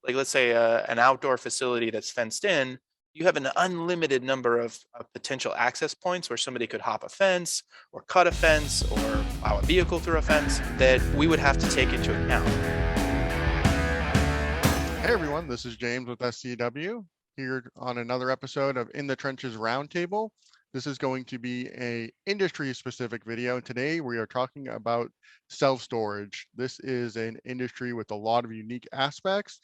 like let's say an outdoor facility that's fenced in, you have an unlimited number of potential access points where somebody could hop a fence or cut a fence or plow a vehicle through a fence that we would have to take into account. Hey everyone, this is James with SCW here on another episode of In the Trenches Roundtable. This is going to be a industry-specific video. Today we are talking about self-storage. This is an industry with a lot of unique aspects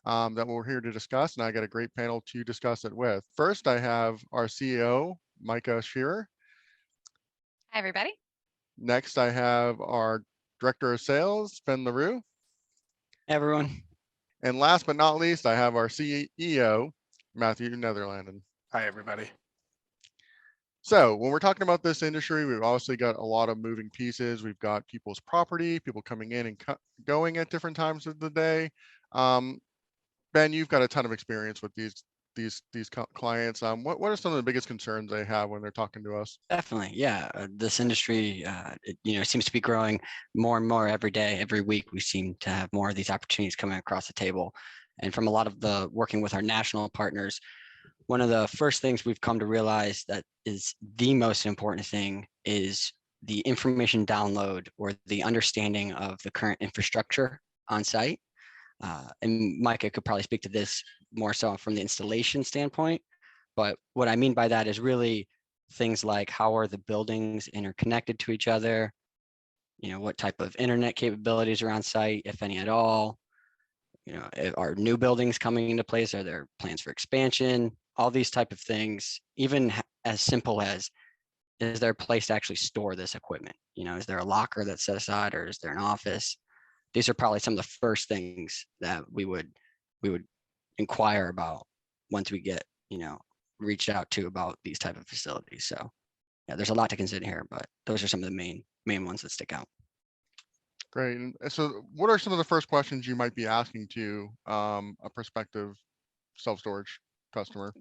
that we're here to discuss, and I got a great panel to discuss it with. First, I have our CEO, Micah Shearer. Hi, everybody. Next, I have our Director of Sales, Ben Larue. Hey, everyone. And last but not least, I have our CEO, Matthew Nederlanden. Hi, everybody. So when we're talking about this industry, we've obviously got a lot of moving pieces. We've got people's property, people coming in and going at different times of the day. Ben, you've got a ton of experience with these clients. What are some of the biggest concerns they have when they're talking to us? Definitely, yeah. This industry, seems to be growing more and more every day. Every week, we seem to have more of these opportunities coming across the table. And from a lot of the working with our national partners, one of the first things we've come to realize that is the most important thing is the information download or the understanding of the current infrastructure on site. And Micah could probably speak to this more so from the installation standpoint. But what I mean by that is really things like how are the buildings interconnected to each other? What type of internet capabilities are on site, if any at all? Are new buildings coming into place? Are there plans for expansion? All these type of things, even as simple as, is there a place to actually store this equipment? Is there a locker that's set aside, or is there an office? These are probably some of the first things that we would inquire about once we get, reached out to about these type of facilities. So yeah, there's a lot to consider here, but those are some of the main ones that stick out. Great. And so what are some of the first questions you might be asking to a prospective self-storage customer?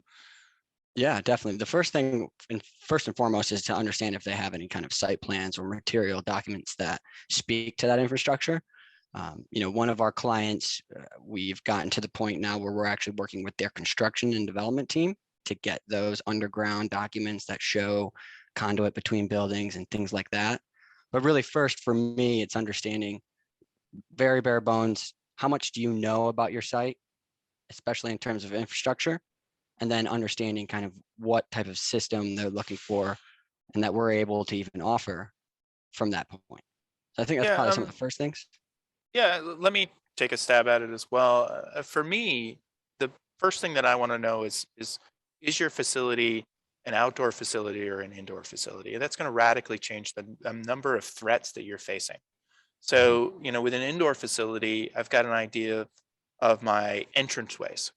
Yeah, definitely. The first thing, first and foremost, is to understand if they have any kind of site plans or material documents that speak to that infrastructure. One of our clients, we've gotten to the point now where we're actually working with their construction and development team to get those underground documents that show conduit between buildings and things like that. But really first for me, it's understanding very bare bones, how much do you know about your site, especially in terms of infrastructure, and then understanding kind of what type of system they're looking for and that we're able to even offer from that point. So I think that's probably some of the first things. Yeah, let me take a stab at it as well. For me, the first thing that I want to know is your facility an outdoor facility or an indoor facility? That's going to radically change the number of threats that you're facing. So, with an indoor facility, I've got an idea of my entranceways.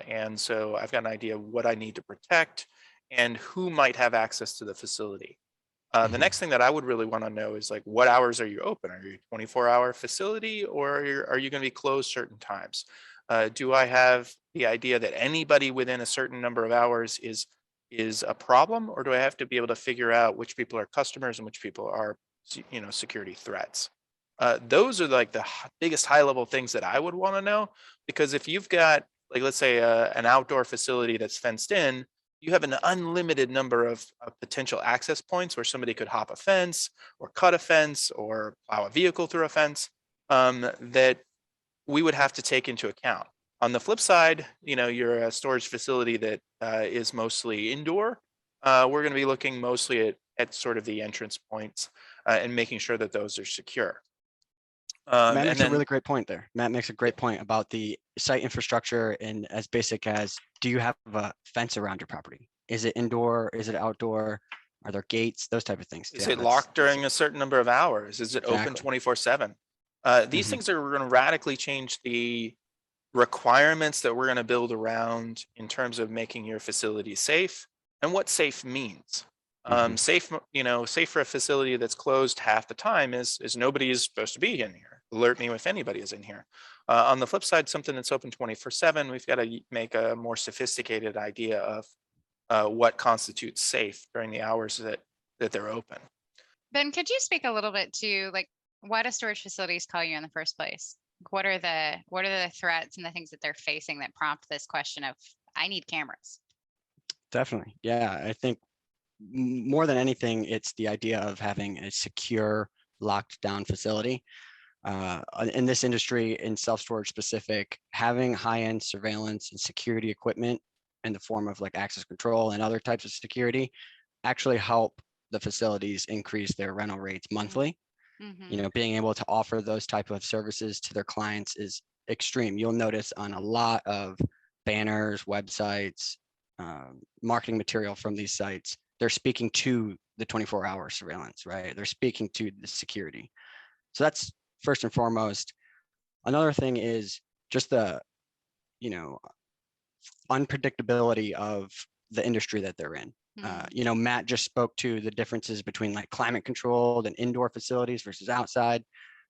And so I've got an idea of what I need to protect and who might have access to the facility. The next thing that I would really want to know is what hours are you open? Are you a 24-hour facility, or are you going to be closed certain times? Do I have the idea that anybody within a certain number of hours is a problem, or do I have to be able to figure out which people are customers and which people are, security threats? Those are the biggest high-level things that I would want to know, because if you've got, let's say an outdoor facility that's fenced in, you have an unlimited number of potential access points where somebody could hop a fence or cut a fence or plow a vehicle through a fence, that we would have to take into account. On the flip side, you're a storage facility that is mostly indoor. We're going to be looking mostly at sort of the entrance points and making sure that those are secure. Matt makes a really great point there. Matt makes a great point about the site infrastructure, and as basic as, do you have a fence around your property? Is it indoor? Is it outdoor? Are there gates? Those type of things. Is it locked during a certain number of hours? Is it open 24/7? These things are going to radically change the requirements that we're going to build around in terms of making your facility safe and what safe means. Safe for a facility that's closed half the time is nobody is supposed to be in here. Alert me if anybody is in here. On the flip side, something that's open 24/7, we've got to make a more sophisticated idea of what constitutes safe during the hours that they're open. Ben, could you speak a little bit to why do storage facilities call you in the first place? What are the threats and the things that they're facing that prompt this question of, I need cameras? Definitely. Yeah. I think more than anything, it's the idea of having a secure, locked down facility. In this industry, in self-storage specific, having high-end surveillance and security equipment in the form of like access control and other types of security actually help the facilities increase their rental rates monthly. Mm-hmm. Being able to offer those type of services to their clients is extreme. You'll notice on a lot of banners, websites, marketing material from these sites, they're speaking to the 24-hour surveillance, right? They're speaking to the security. So that's first and foremost. Another thing is just the, unpredictability of the industry that they're in. Matt just spoke to the differences between like climate controlled and indoor facilities versus outside.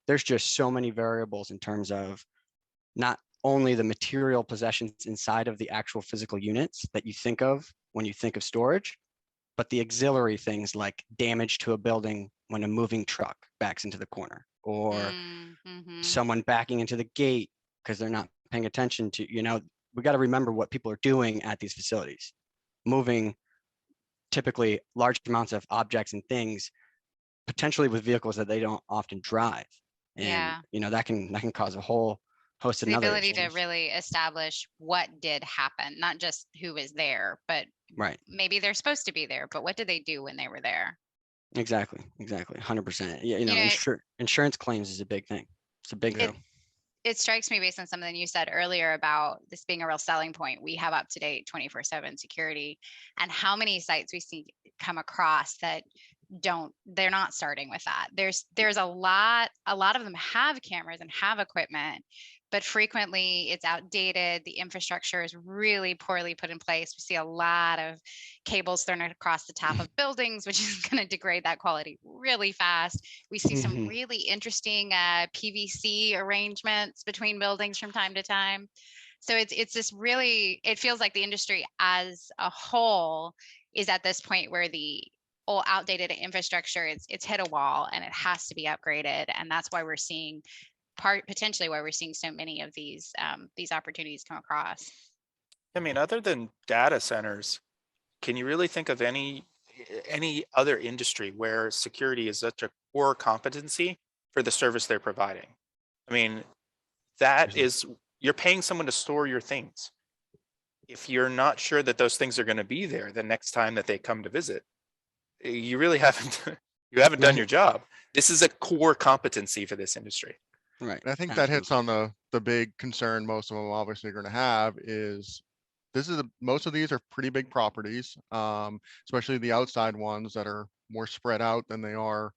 There's just so many variables in terms of not only the material possessions inside of the actual physical units that you think of when you think of storage, but the auxiliary things like damage to a building when a moving truck backs into the corner, or someone backing into the gate because they're not paying attention to, we got to remember what people are doing at these facilities, moving typically large amounts of objects and things, potentially with vehicles that they don't often drive. And, that can cause a whole host of The other ability to issues. really establish what did happen, not just who was there, but Right. maybe they're supposed to be there, but what did they do when they were there? Exactly. 100%. Yeah, insurance claims is a big thing. It's a big deal. It strikes me based on something you said earlier about this being a real selling point. We have up-to-date 24/7 security, and how many sites we see come across that they're not starting with that. There's a lot of them have cameras and have equipment, but frequently it's outdated. The infrastructure is really poorly put in place. We see a lot of cables thrown across the top of buildings, which is going to degrade that quality really fast. We see some really interesting PVC arrangements between buildings from time to time. So it's this really, it feels like the industry as a whole is at this point where the old outdated infrastructure, it's hit a wall and it has to be upgraded. And that's why we're seeing potentially why we're seeing so many of these opportunities come across. I mean, other than data centers, can you really think of any other industry where security is such a core competency for the service they're providing? I mean, you're paying someone to store your things. If you're not sure that those things are going to be there the next time that they come to visit, you really haven't done your job. This is a core competency for this industry. Right. And I think that hits on the big concern most of them obviously are going to have is most of these are pretty big properties, especially the outside ones that are more spread out than they are,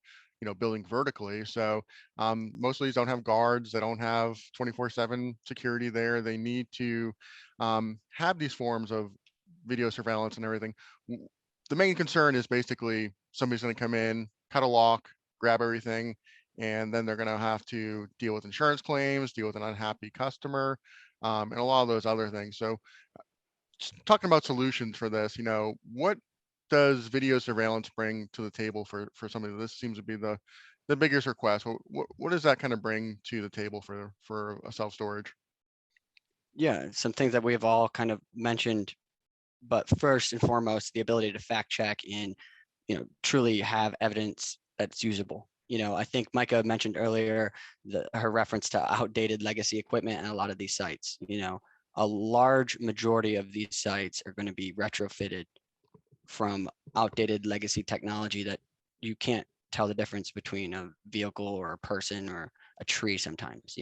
building vertically. So most of these don't have guards. They don't have 24/7 security there. They need to have these forms of video surveillance and everything. The main concern is basically somebody's going to come in, cut a lock, grab everything, and then they're going to have to deal with insurance claims, deal with an unhappy customer, and a lot of those other things. So talking about solutions for this, what does video surveillance bring to the table for somebody? This seems to be the biggest request. What does that kind of bring to the table for a self-storage? Yeah, some things that we've all kind of mentioned, but first and foremost, the ability to fact check and, truly have evidence that's usable. I think Micah mentioned earlier her reference to outdated legacy equipment and a lot of these sites. A large majority of these sites are going to be retrofitted from outdated legacy technology that you can't tell the difference between a vehicle or a person or a tree sometimes,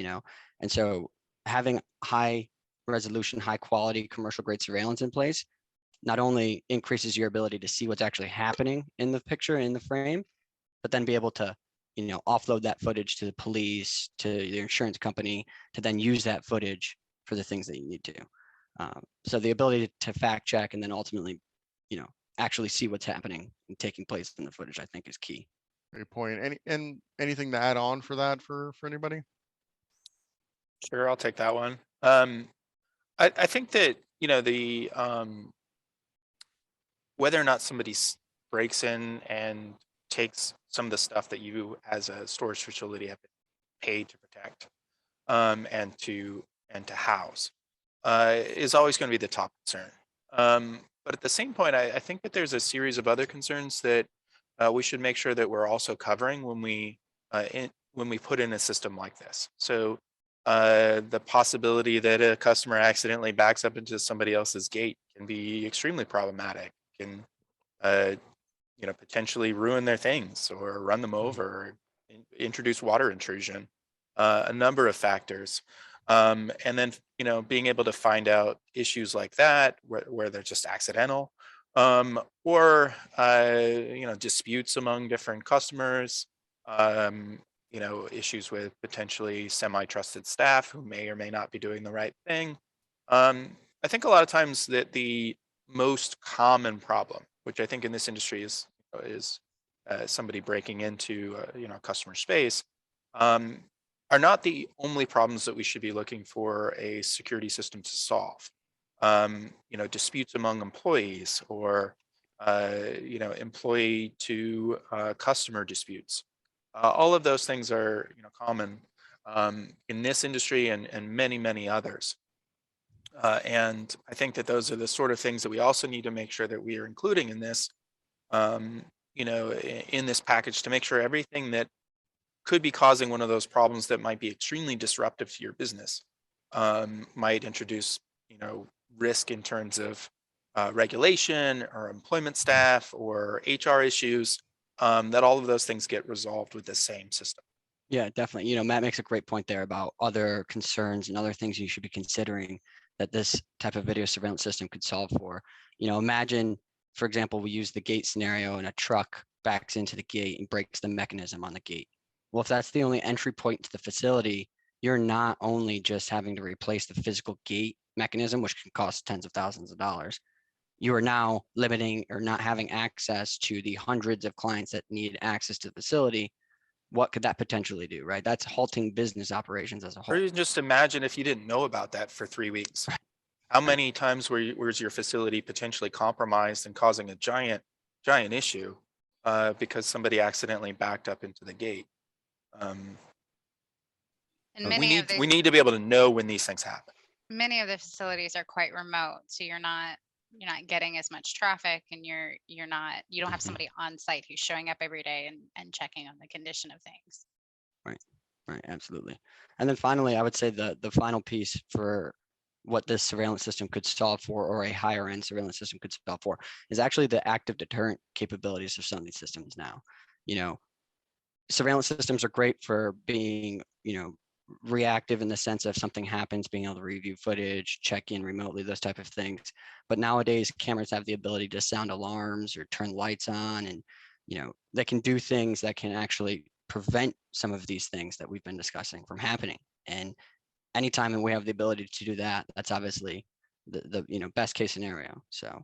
and so having high resolution, high quality commercial grade surveillance in place not only increases your ability to see what's actually happening in the picture, in the frame, but then be able to, offload that footage to the police, to the insurance company, to then use that footage for the things that you need to. So the ability to fact check and then ultimately, actually see what's happening and taking place in the footage, I think is key. Great point. Anything to add on for that for anybody? Sure, I'll take that one. I think that, the whether or not somebody breaks in and takes some of the stuff that you as a storage facility have been paid to protect, and to house is always going to be the top concern. But at the same point, I think that there's a series of other concerns that we should make sure that we're also covering when we put in a system like this. So the possibility that a customer accidentally backs up into somebody else's gate can be extremely problematic. Can potentially ruin their things or run them over, or introduce water intrusion, a number of factors. And then, being able to find out issues like that where they're just accidental, or, disputes among different customers, issues with potentially semi-trusted staff who may or may not be doing the right thing. I think a lot of times that the most common problem, which I think in this industry is somebody breaking into customer space, are not the only problems that we should be looking for a security system to solve. Disputes among employees, or employee to customer disputes. All of those things are common in this industry and many others. And I think that those are the sort of things that we also need to make sure that we are including in this, in this package, to make sure everything that could be causing one of those problems that might be extremely disruptive to your business, might introduce, risk in terms of regulation or employment staff or HR issues, that all of those things get resolved with the same system. Yeah, definitely. Matt makes a great point there about other concerns and other things you should be considering that this type of video surveillance system could solve for. Imagine, for example, we use the gate scenario and a truck backs into the gate and breaks the mechanism on the gate. Well, if that's the only entry point to the facility, you're not only just having to replace the physical gate mechanism, which can cost tens of thousands of dollars, you are now limiting or not having access to the hundreds of clients that need access to the facility. What could that potentially do, right? That's halting business operations as a whole. Or you just imagine if you didn't know about that for 3 weeks. How many times was your facility potentially compromised and causing a giant issue because somebody accidentally backed up into the gate? And we many of we need to be able to know when these things happen. many of the facilities are quite remote, so you're not getting as much traffic, and you don't have somebody on site who's showing up every day and checking on the condition of things. Right, absolutely. And then finally, I would say the final piece for what this surveillance system could solve for, or a higher end surveillance system could solve for, is actually the active deterrent capabilities of some of these systems now. Surveillance systems are great for being, reactive in the sense of something happens, being able to review footage, check in remotely, those type of things. But nowadays, cameras have the ability to sound alarms or turn lights on, and they can do things that can actually prevent some of these things that we've been discussing from happening. And anytime that we have the ability to do that, that's obviously the best case scenario. So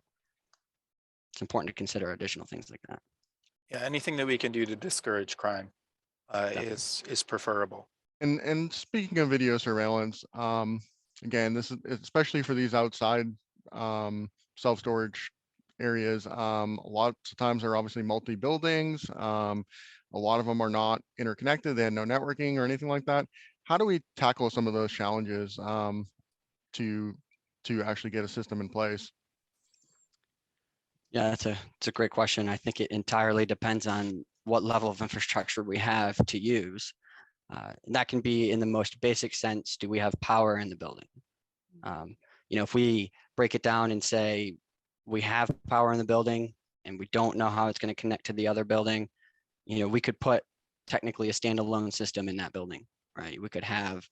it's important to consider additional things like that. Yeah, anything that we can do to discourage crime is preferable. And speaking of video surveillance, again, this is especially for these outside self-storage areas. Lots of times they're obviously multi-buildings. A lot of them are not interconnected. They have no networking or anything like that. How do we tackle some of those challenges to actually get a system in place? Yeah, it's a great question. I think it entirely depends on what level of infrastructure we have to use. That can be in the most basic sense. Do we have power in the building? If we break it down and say we have power in the building and we don't know how it's going to connect to the other building, we could put technically a standalone system in that building, right? We could have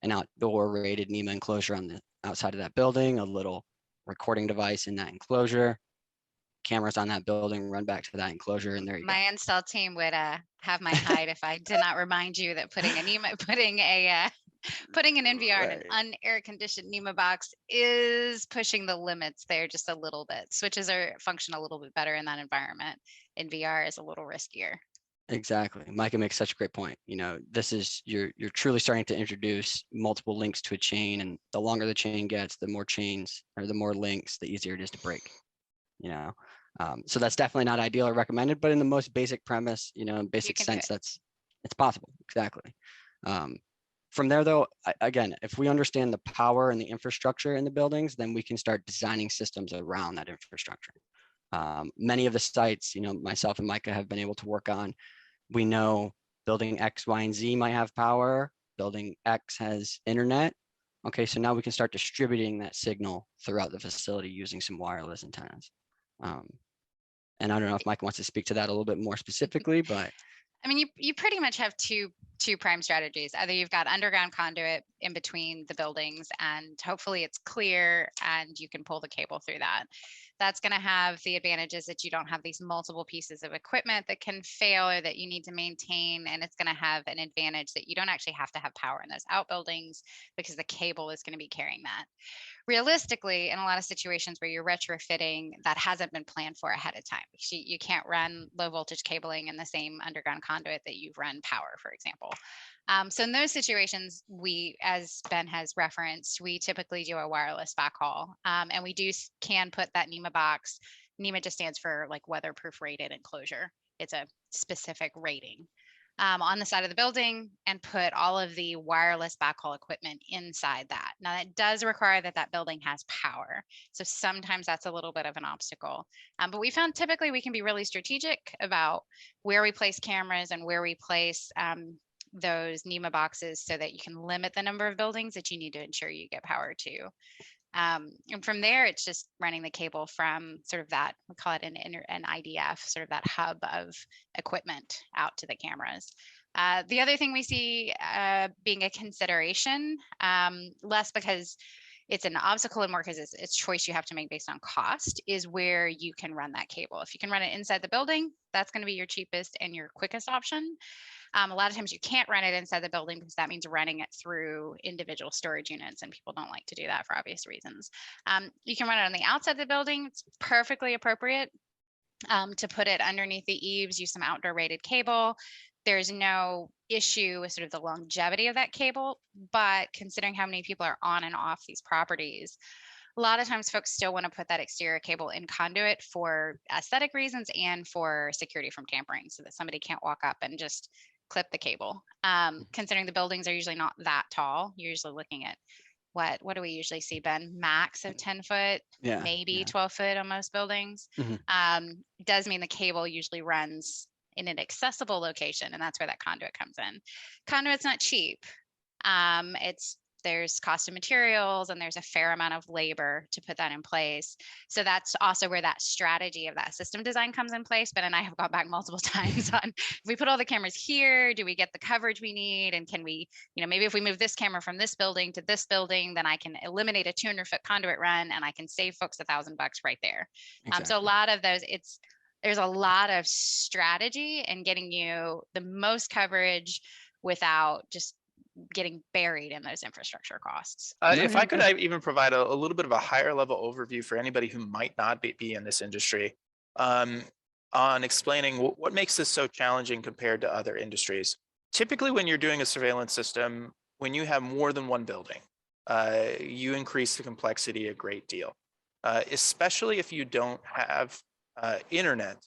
an outdoor rated NEMA enclosure on the outside of that building, a little recording device in that enclosure, cameras on that building, run back to that enclosure, and there you go. My install team would have my hide if I did not remind you that putting an NVR in an unair conditioned NEMA box is pushing the limits there just a little bit. Switches function a little bit better in that environment. NVR is a little riskier. Exactly. Micah makes such a great point. This is you're truly starting to introduce multiple links to a chain, and the longer the chain gets, the more chains or the more links, the easier it is to break. So that's definitely not ideal or recommended, but in the most basic premise, in basic sense, it's possible. Exactly. From there, though, again, if we understand the power and the infrastructure in the buildings, then we can start designing systems around that infrastructure. Many of the sites, myself and Micah have been able to work on, we know building X, Y, and Z might have power, building X has internet. Okay, so now we can start distributing that signal throughout the facility using some wireless antennas. And I don't know if Mike wants to speak to that a little bit more specifically, but I mean, you pretty much have two prime strategies. Either you've got underground conduit in between the buildings, and hopefully it's clear and you can pull the cable through that. That's going to have the advantages that you don't have these multiple pieces of equipment that can fail or that you need to maintain. And it's going to have an advantage that you don't actually have to have power in those outbuildings because the cable is going to be carrying that. Realistically, in a lot of situations where you're retrofitting, that hasn't been planned for ahead of time. You can't run low voltage cabling in the same underground conduit that you've run power, for example. So in those situations, we, as Ben has referenced, we typically do a wireless backhaul, and we can put that NEMA box. NEMA just stands for like weatherproof rated enclosure. It's a specific rating. On the side of the building and put all of the wireless backhaul equipment inside that. Now that does require that building has power. So sometimes that's a little bit of an obstacle. But we found typically we can be really strategic about where we place cameras and where we place those NEMA boxes so that you can limit the number of buildings that you need to ensure you get power to. And from there, it's just running the cable from sort of that, we call it an IDF, sort of that hub of equipment out to the cameras. The other thing we see being a consideration, less because it's an obstacle and more because it's choice you have to make based on cost, is where you can run that cable. If you can run it inside the building, that's going to be your cheapest and your quickest option. A lot of times you can't run it inside the building because that means running it through individual storage units, and people don't like to do that for obvious reasons. You can run it on the outside of the building. It's perfectly appropriate to put it underneath the eaves, use some outdoor rated cable. There's no issue with sort of the longevity of that cable, but considering how many people are on and off these properties, a lot of times folks still want to put that exterior cable in conduit for aesthetic reasons and for security from tampering, so that somebody can't walk up and just clip the cable. Considering the buildings are usually not that tall, you're usually looking at what do we usually see, Ben? Max of 10 foot, maybe 12 foot on most buildings. It does mean the cable usually runs in an accessible location, and that's where that conduit comes in. Conduit's not cheap. There's cost of materials and there's a fair amount of labor to put that in place. So that's also where that strategy of that system design comes in place. Ben and I have gone back multiple times on, if we put all the cameras here, do we get the coverage we need? And can we, maybe if we move this camera from this building to this building, then I can eliminate a 200-foot conduit run and I can save folks $1,000 right there. Exactly. So a lot of those, there's a lot of strategy in getting you the most coverage without just getting buried in those infrastructure costs. If I could even provide a little bit of a higher level overview for anybody who might not be in this industry, on explaining what makes this so challenging compared to other industries. Typically, when you're doing a surveillance system, when you have more than one building, you increase the complexity a great deal, especially if you don't have internet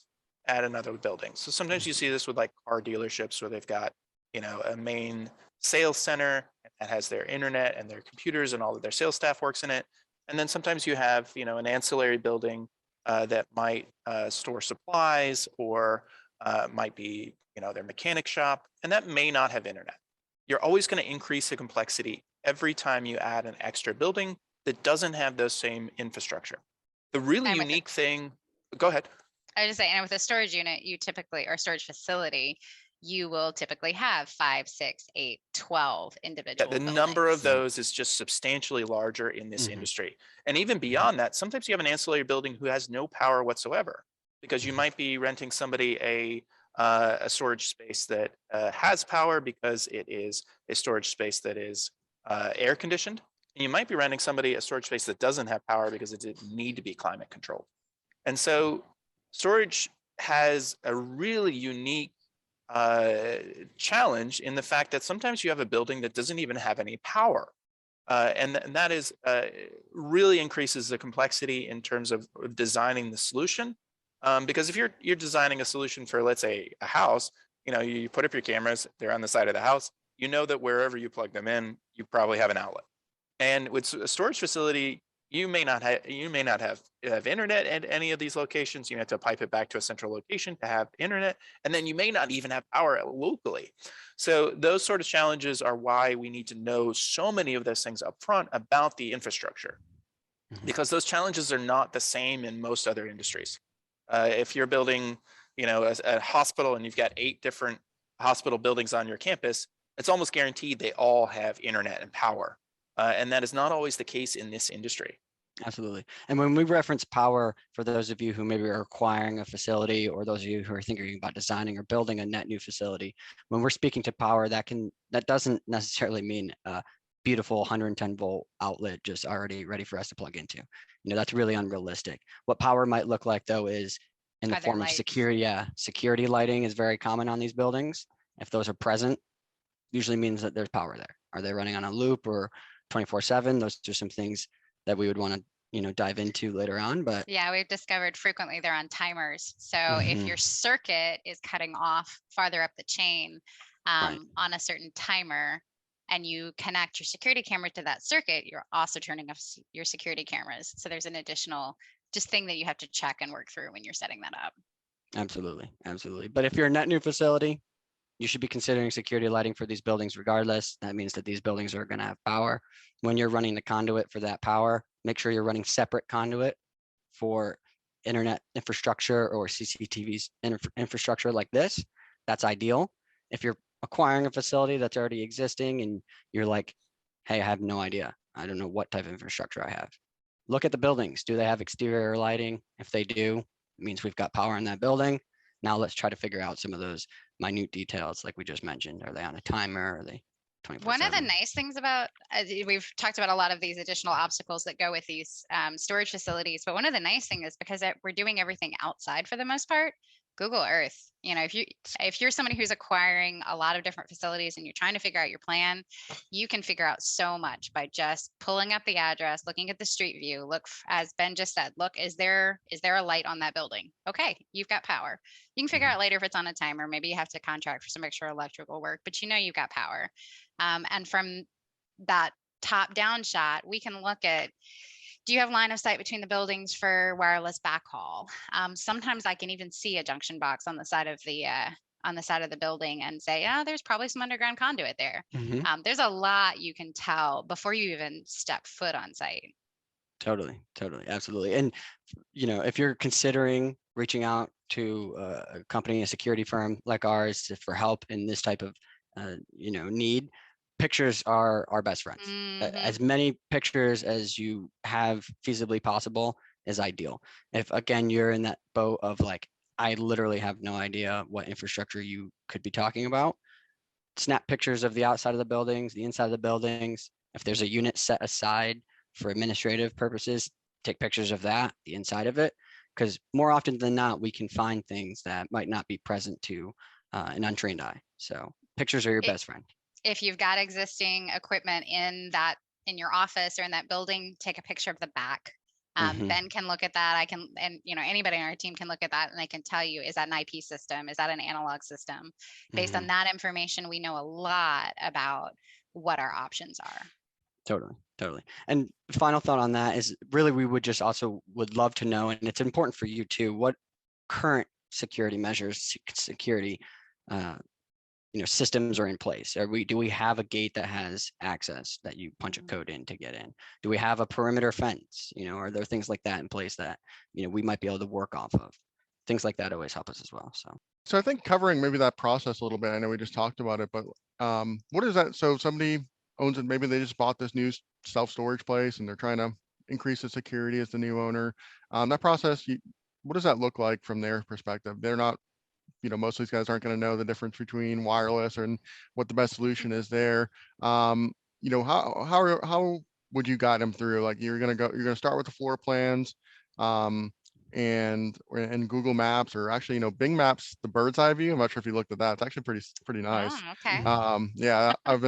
at another building. So sometimes you see this with like car dealerships where they've got, a main sales center that has their internet and their computers and all of their sales staff works in it. And then sometimes you have, an ancillary building that might store supplies or might be, their mechanic shop, and that may not have internet. You're always going to increase the complexity every time you add an extra building that doesn't have those same infrastructure. The really unique thing, go ahead. I was just saying, and with a storage unit, or storage facility, you will typically have 5, 6, 8, 12 individual buildings. Number of those is just substantially larger in this industry. And even beyond that, sometimes you have an ancillary building who has no power whatsoever, because you might be renting somebody a storage space that has power because it is a storage space that is air conditioned. And you might be renting somebody a storage space that doesn't have power because it didn't need to be climate controlled. And so storage has a really unique challenge in the fact that sometimes you have a building that doesn't even have any power. And that is really increases the complexity in terms of designing the solution. Because if you're designing a solution for, let's say, a house, you put up your cameras, they're on the side of the house. you know that wherever you plug them in, you probably have an outlet. And with a storage facility, you may not have internet at any of these locations. You have to pipe it back to a central location to have internet, and then you may not even have power locally. So those sort of challenges are why we need to know so many of those things up front about the infrastructure, because those challenges are not the same in most other industries. If you're building, a hospital and you've got 8 different hospital buildings on your campus, it's almost guaranteed they all have internet and power. And that is not always the case in this industry. Absolutely. And when we reference power, for those of you who maybe are acquiring a facility, or those of you who are thinking about designing or building a net new facility, when we're speaking to power, that doesn't necessarily mean a beautiful 110 volt outlet just already ready for us to plug into. That's really unrealistic. What power might look like, though, is in the form of security. Yeah, security lighting is very common on these buildings. If those are present, usually means that there's power there. Are they running on a loop or 24/7? Those are some things that we would want to dive into later on. But yeah, we've discovered frequently they're on timers. So if Mhm. your circuit is cutting off farther up the chain Right. on a certain timer, and you connect your security camera to that circuit, you're also turning off your security cameras. So there's an additional just thing that you have to check and work through when you're setting that up. Absolutely. Absolutely. But if you're a net new facility, you should be considering security lighting for these buildings regardless. That means that these buildings are going to have power. When you're running the conduit for that power, make sure you're running separate conduit for internet infrastructure or CCTV's infrastructure like this. That's ideal. If you're acquiring a facility that's already existing and you're like, hey, I have no idea. I don't know what type of infrastructure I have. Look at the buildings. Do they have exterior lighting? If they do, it means we've got power in that building. Now let's try to figure out some of those minute details like we just mentioned. Are they on a timer? Are they 24/7? One of the nice things about, we've talked about a lot of these additional obstacles that go with these storage facilities, but one of the nice things is because we're doing everything outside for the most part, Google Earth. If you're somebody who's acquiring a lot of different facilities and you're trying to figure out your plan, you can figure out so much by just pulling up the address, looking at the street view. Look, as Ben just said, look, is there a light on that building? Okay, you've got power. You can figure out later if it's on a timer. Maybe you have to contract for some extra electrical work, but you've got power. And from that top down shot, we can look at, do you have line of sight between the buildings for wireless backhaul? Sometimes I can even see a junction box on the side of the building and say, there's probably some underground conduit there. There's a lot you can tell before you even step foot on site. Totally, absolutely. And if you're considering reaching out to a company, a security firm like ours for help in this type of need, pictures are our best friends. As many pictures as you have feasibly possible is ideal. If again you're in that boat of like, I literally have no idea what infrastructure you could be talking about, snap pictures of the outside of the buildings, the inside of the buildings. If there's a unit set aside for administrative purposes, take pictures of that, the inside of it, because more often than not, we can find things that might not be present to an untrained eye. So pictures are your best friend. If you've got existing equipment in your office or in that building, take a picture of the back. Ben can look at that. I can, and anybody on our team can look at that and they can tell you, is that an IP system? Is that an analog system? Based on that information, we know a lot about what our options are. Totally. And final thought on that is really, we would just also would love to know, and it's important for you too, what current security measures, security, systems are in place. Do we have a gate that has access that you punch a code in to get in? Do we have a perimeter fence? Are there things like that in place that, we might be able to work off of? Things like that always help us as well. So I think covering maybe that process a little bit, I know we just talked about it, but what is that? So somebody owns it, maybe they just bought this new self-storage place and they're trying to increase the security as the new owner. That process, what does that look like from their perspective? They're not, most of these guys aren't going to know the difference between wireless and what the best solution is there. How would you guide them through? Like you're going to start with the floor plans, and Google Maps, or actually, Bing Maps, the bird's eye view. I'm not sure if you looked at that. It's actually pretty nice. Oh, okay. Yeah, I've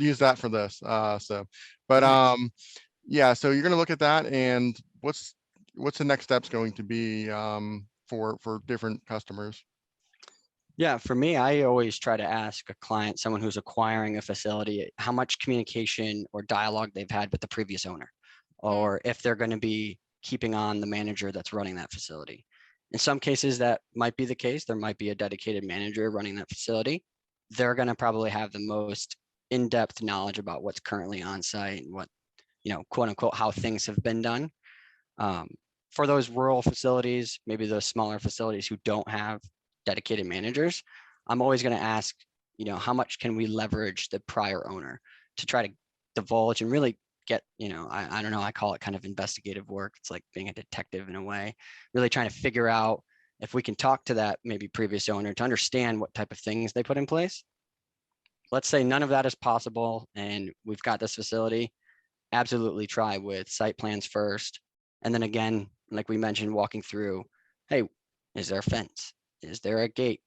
used that for this. Yeah, so you're going to look at that, and what's the next steps going to be for different customers? Yeah, for me, I always try to ask a client, someone who's acquiring a facility, how much communication or dialogue they've had with the previous owner, or if they're going to be keeping on the manager that's running that facility. In some cases, that might be the case. There might be a dedicated manager running that facility. They're going to probably have the most in-depth knowledge about what's currently on site and what, quote unquote, how things have been done. Um, for those rural facilities, maybe those smaller facilities who don't have dedicated managers, I'm always going to ask, how much can we leverage the prior owner to try to divulge and really get, I don't know, I call it kind of investigative work. It's like being a detective in a way, really trying to figure out if we can talk to that maybe previous owner to understand what type of things they put in place. Let's say none of that is possible and we've got this facility. Absolutely try with site plans first. And then again, like we mentioned, walking through, hey, is there a fence? Is there a gate?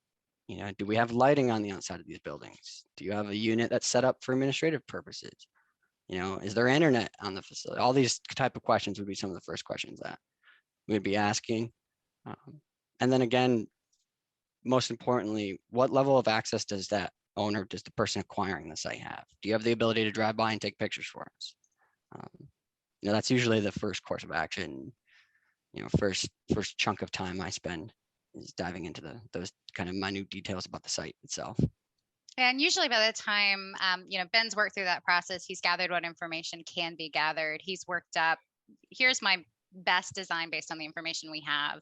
Do we have lighting on the outside of these buildings? Do you have a unit that's set up for administrative purposes? Is there internet on the facility? All these type of questions would be some of the first questions that we'd be asking. And then again, most importantly, what level of access does the person acquiring the site have? Do you have the ability to drive by and take pictures for us? That's usually the first course of action. First chunk of time I spend is diving into those kind of minute details about the site itself. And usually by the time, Ben's worked through that process, he's gathered what information can be gathered. He's worked up, here's my best design based on the information we have.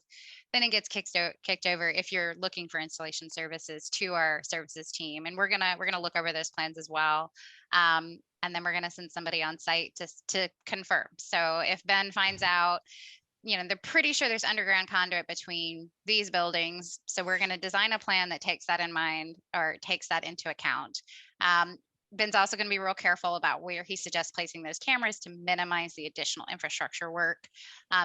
Then it gets kicked over if you're looking for installation services to our services team. And we're gonna look over those plans as well. And then we're gonna send somebody on site to confirm. So if Ben finds out, they're pretty sure there's underground conduit between these buildings. So we're going to design a plan that takes that in mind or takes that into account. Ben's also going to be real careful about where he suggests placing those cameras to minimize the additional infrastructure work,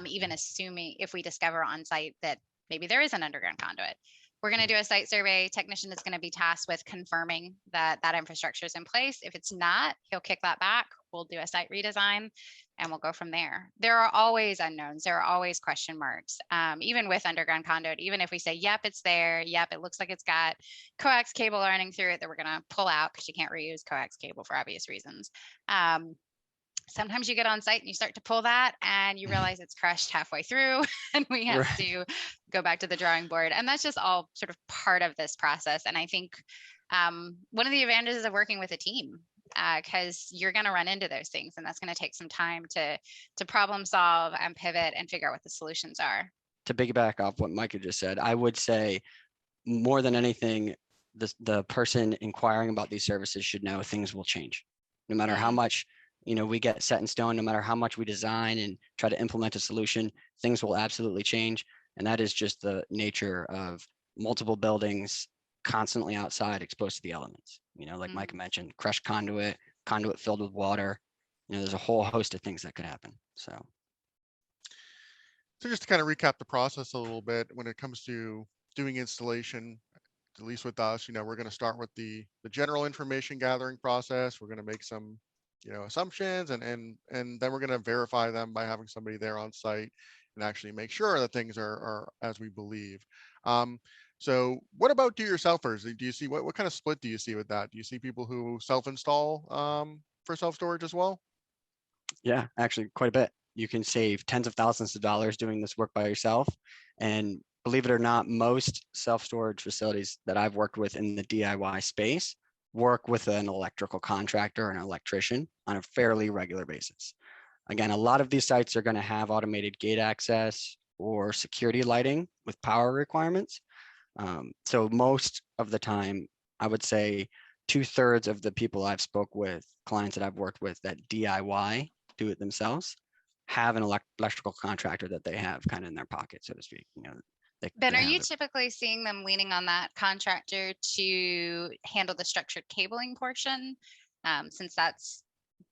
even assuming if we discover on site that maybe there is an underground conduit. We're going to do a site survey. Technician is going to be tasked with confirming that that infrastructure is in place. If it's not, he'll kick that back. We'll do a site redesign and we'll go from there. There are always unknowns. There are always question marks, even with underground conduit. Even if we say, yep, it's there. Yep, it looks like it's got coax cable running through it that we're going to pull out because you can't reuse coax cable for obvious reasons. Sometimes you get on site and you start to pull that and you realize it's crushed halfway through and we have to go back to the drawing board. And that's just all sort of part of this process. And I think one of the advantages of working with a team, because you're going to run into those things and that's going to take some time to problem solve and pivot and figure out what the solutions are. To piggyback off what Micah just said, I would say more than anything, the person inquiring about these services should know things will change. No matter how much we get set in stone, no matter how much we design and try to implement a solution, things will absolutely change. And that is just the nature of multiple buildings constantly outside exposed to the elements. Like Micah mentioned, crushed conduit filled with water. There's a whole host of things that could happen. So just to kind of recap the process a little bit, when it comes to doing installation, at least with us, we're going to start with the general information gathering process. We're going to make some assumptions and then we're going to verify them by having somebody there on site and actually make sure that things are as we believe. So what about do-yourselfers? Do you see what kind of split do you see with that? Do you see people who self-install for self-storage as well? Yeah, actually quite a bit. You can save tens of thousands of dollars doing this work by yourself. And believe it or not, most self-storage facilities that I've worked with in the DIY space work with an electrical contractor or an electrician on a fairly regular basis. Again, a lot of these sites are going to have automated gate access or security lighting with power requirements. So most of the time, I would say 2/3 of the people I've spoke with, clients that I've worked with that DIY, do it themselves, have an electrical contractor that they have kind of in their pocket, so to speak. Ben, are you typically seeing them leaning on that contractor to handle the structured cabling portion, since that's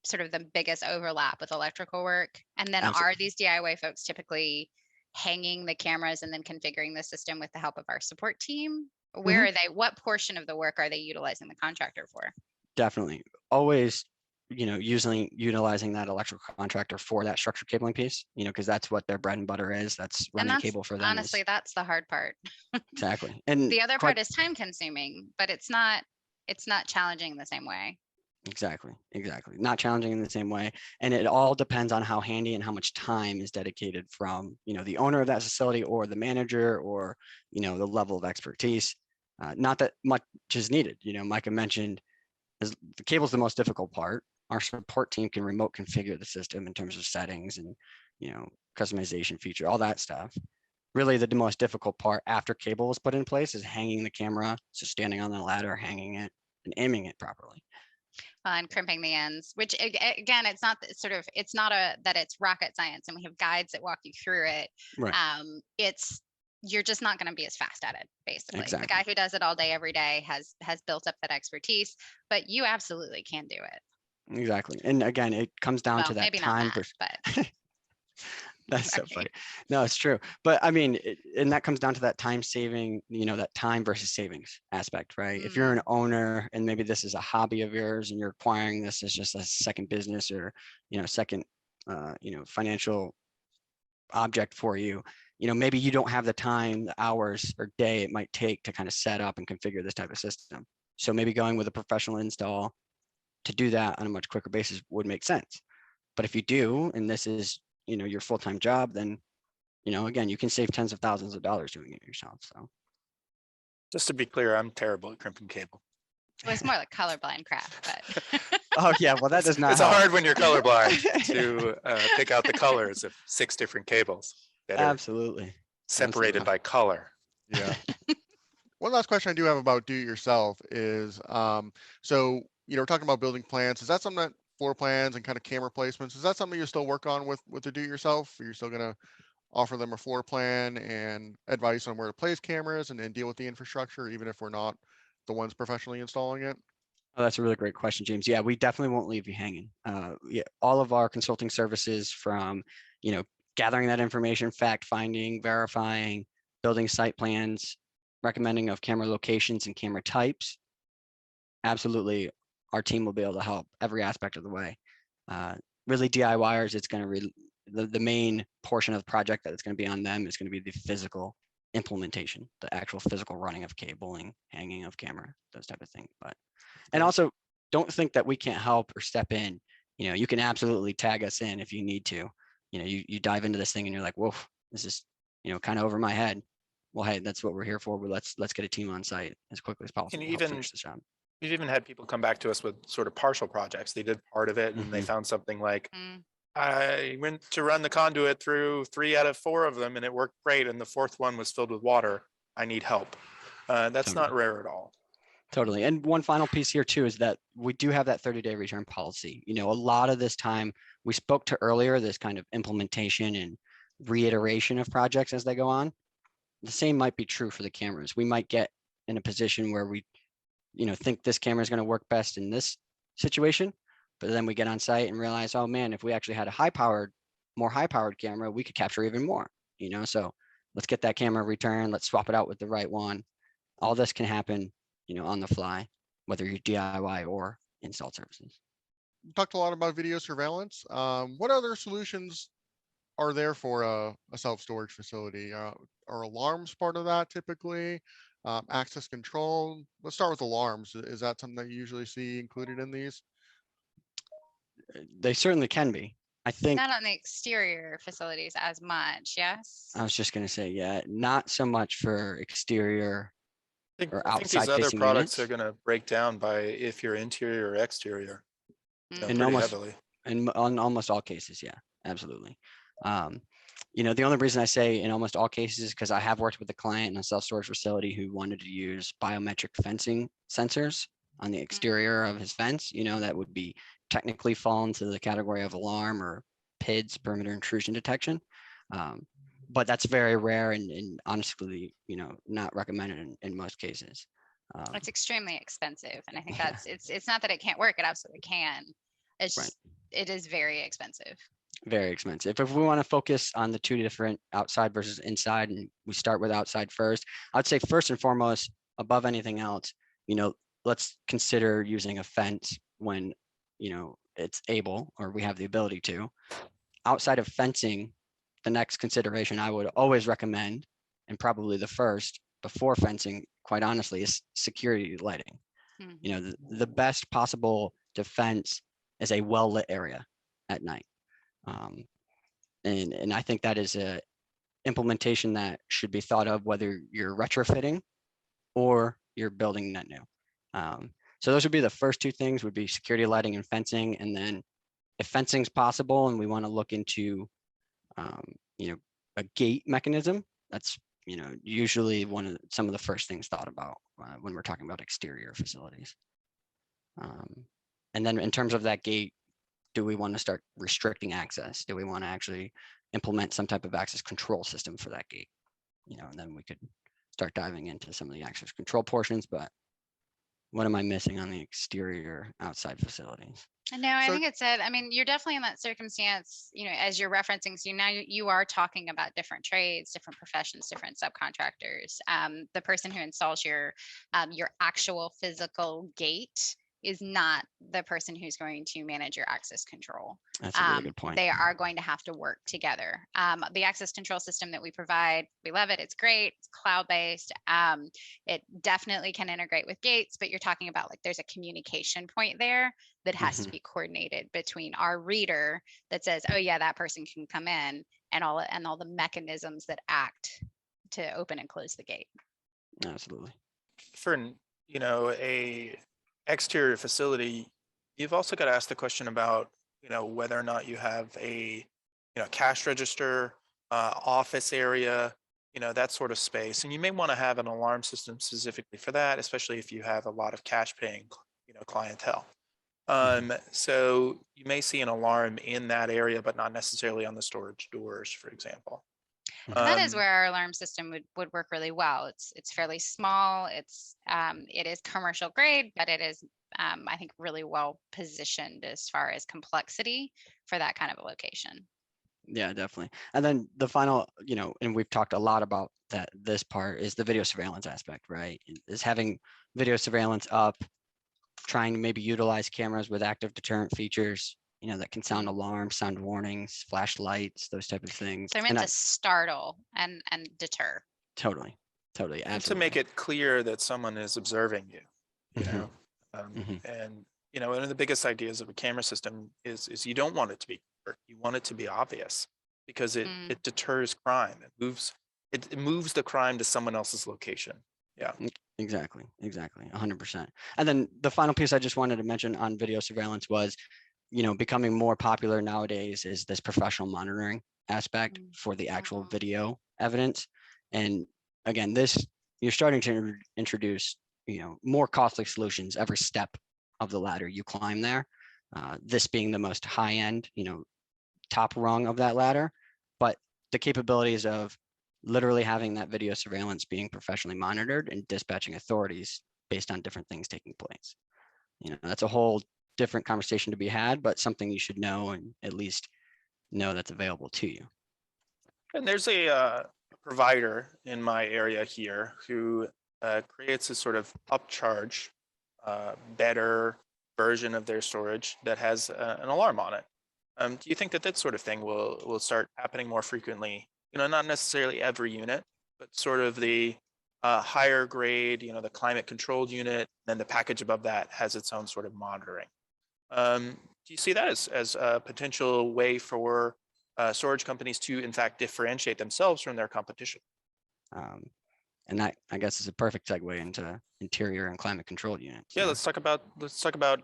sort of the biggest overlap with electrical work? And then are these DIY folks typically hanging the cameras and then configuring the system with the help of our support team? Where are they? What portion of the work are they utilizing the contractor for? Definitely. Always utilizing that electrical contractor for that structured cabling piece, because that's what their bread and butter is. That's And running that's cable for them. honestly, that's the hard part. Exactly. And The other part is time consuming, but it's not challenging the same way. Exactly. Not challenging in the same way. And it all depends on how handy and how much time is dedicated from, the owner of that facility or the manager or, the level of expertise. Not that much is needed. Micah mentioned the cable's the most difficult part. Our support team can remote configure the system in terms of settings and, customization feature, all that stuff. Really, the most difficult part after cable is put in place is hanging the camera. So standing on the ladder, hanging it and aiming it properly. And crimping the ends, which again, it's not that it's rocket science and we have guides that walk you through it. Right. You're just not going to be as fast at it, basically. Exactly. The guy who does it all day, every day has built up that expertise, but you absolutely can do it. Exactly. And again, it comes down to that maybe time. not that, but That's so funny. No, it's true. But I mean, and that comes down to that time saving, that time versus savings aspect, right? If you're an owner and maybe this is a hobby of yours and you're acquiring this as just a second business or, second, financial object for you, maybe you don't have the time, the hours or day it might take to kind of set up and configure this type of system. So maybe going with a professional install to do that on a much quicker basis would make sense. But if you do, and this is, your full-time job, then, again, you can save tens of thousands of dollars doing it yourself. So just to be clear, I'm terrible at crimping cable. It was more like colorblind crap, but oh yeah, well that does not it's help. hard when you're colorblind to pick out the colors of 6 different cables that Absolutely. are separated by color. Yeah. One last question I do have about do it yourself is, so, we're talking about building plans. Is that something that floor plans and kind of camera placements, is that something you still work on with the do it yourself? Or you're still going to offer them a floor plan and advice on where to place cameras and deal with the infrastructure, even if we're not the ones professionally installing it? Oh, that's a really great question, James. Yeah, we definitely won't leave you hanging. Yeah, all of our consulting services from, gathering that information, fact finding, verifying, building site plans, recommending of camera locations and camera types. Absolutely, our team will be able to help every aspect of the way. Really DIYers, it's going to the main portion of the project that it's going to be on them is going to be the physical implementation, the actual physical running of cabling, hanging of camera, those type of things. But and also don't think that we can't help or step in. You can absolutely tag us in if you need to. You dive into this thing and you're like, whoa, this is kind of over my head. Well, hey, that's what we're here for. But let's get a team on site as quickly as possible. And finish this job. We've even had people come back to us with sort of partial projects. They did part of it and they found something like, I went to run the conduit through 3 out of 4 of them and it worked great. And the 4th one was filled with water. I need help. That's not rare at all. Totally. And one final piece here too is that we do have that 30-day return policy. A lot of this time we spoke to earlier, this kind of implementation and reiteration of projects as they go on. The same might be true for the cameras. We might get in a position where we think this camera is going to work best in this situation, but then we get on site and realize, oh man, if we actually had a more high powered camera, we could capture even more, so let's get that camera returned. Let's swap it out with the right one. All this can happen, on the fly, whether you're DIY or install services. You talked a lot about video surveillance. What other solutions are there for a self-storage facility? Are alarms part of that typically? Access control. Let's start with alarms. Is that something that you usually see included in these? They certainly can be. I think not on the exterior facilities as much. Yes. I was just going to say, yeah, not so much for exterior or I think outside these other facing products units. are going to break down by if you're interior or exterior. And heavily. And on almost all cases, yeah, absolutely. The only reason I say in almost all cases is because I have worked with a client in a self-storage facility who wanted to use biometric fencing sensors on the exterior of his fence, that would be technically fall into the category of alarm or PIDs, perimeter intrusion detection. But that's very rare and honestly, not recommended in most cases. It's extremely expensive. And I think that's, it's not that it can't work. It absolutely can. It's just, it is very expensive. Very expensive. If we want to focus on the 2 different outside versus inside, and we start with outside first, I'd say first and foremost, above anything else, let's consider using a fence when, it's able, or we have the ability to. Outside of fencing, the next consideration I would always recommend, and probably the first before fencing, quite honestly, is security lighting. You know, the best possible defense is a well-lit area at night. And I think that is a implementation that should be thought of whether you're retrofitting or you're building net new. So those would be the first two things, would be security lighting and fencing. And then if fencing's possible and we want to look into, you know, a gate mechanism, that's, you know, usually some of the first things thought about when we're talking about exterior facilities. And then in terms of that gate, do we want to start restricting access? Do we want to actually implement some type of access control system for that gate? You know, and then we could start diving into some of the access control portions, but what am I missing on the exterior outside facilities? No, I So- think it's it. I mean, you're definitely in that circumstance, you know, as you're referencing. So now you are talking about different trades, different professions, different subcontractors. The person who installs your actual physical gate is not the person who's going to manage your access control. That's a really good point. They are going to have to work together. The access control system that we provide, we love it. It's great. It's cloud-based. It definitely can integrate with gates, but you're talking about like there's a communication point there that has to be coordinated between our reader that says, oh yeah, that person can come in, and all the mechanisms that act to open and close the gate. Absolutely. For, you know, a exterior facility, you've also got to ask the question about, you know, whether or not you have a, you know, cash register, office area, you know, that sort of space. And you may want to have an alarm system specifically for that, especially if you have a lot of cash paying, you know, clientele. So you may see an alarm in that area, but not necessarily on the storage doors, for example. And that is where our alarm system would work really well. It's fairly small. It is commercial grade, but it is I think really well positioned as far as complexity for that kind of a location. Yeah, definitely. And then the final, you know, and we've talked a lot about that, this part is the video surveillance aspect, right? Is having video surveillance up, trying to maybe utilize cameras with active deterrent features, you know, that can sound alarms, sound warnings, flashlights, those type of things. So they're meant to startle and deter. Totally, And absolutely. to make it clear that someone is observing you, you Mhm. know, and, you know, one of the biggest ideas of a camera system is you don't want it to be, you want it to be obvious, because it deters crime. It moves the crime to someone else's location. Yeah. Exactly, 100%. And then the final piece I just wanted to mention on video surveillance was, you know, becoming more popular nowadays is this professional monitoring aspect for the actual video evidence. And again, you're starting to introduce, you know, more costly solutions every step of the ladder you climb there. This being the most high end, you know, top rung of that ladder, but the capabilities of literally having that video surveillance being professionally monitored and dispatching authorities based on different things taking place. You know, that's a whole different conversation to be had, but something you should know and at least know that's available to you. And there's a provider in my area here who creates a sort of upcharge, better version of their storage that has an alarm on it. Do you think that sort of thing will start happening more frequently? You know, not necessarily every unit, but sort of the higher grade, you know, the climate controlled unit, then the package above that has its own sort of monitoring. Do you see that as a potential way for storage companies to, in fact, differentiate themselves from their competition? And that, I guess, is a perfect segue into interior and climate controlled units. Yeah, let's talk about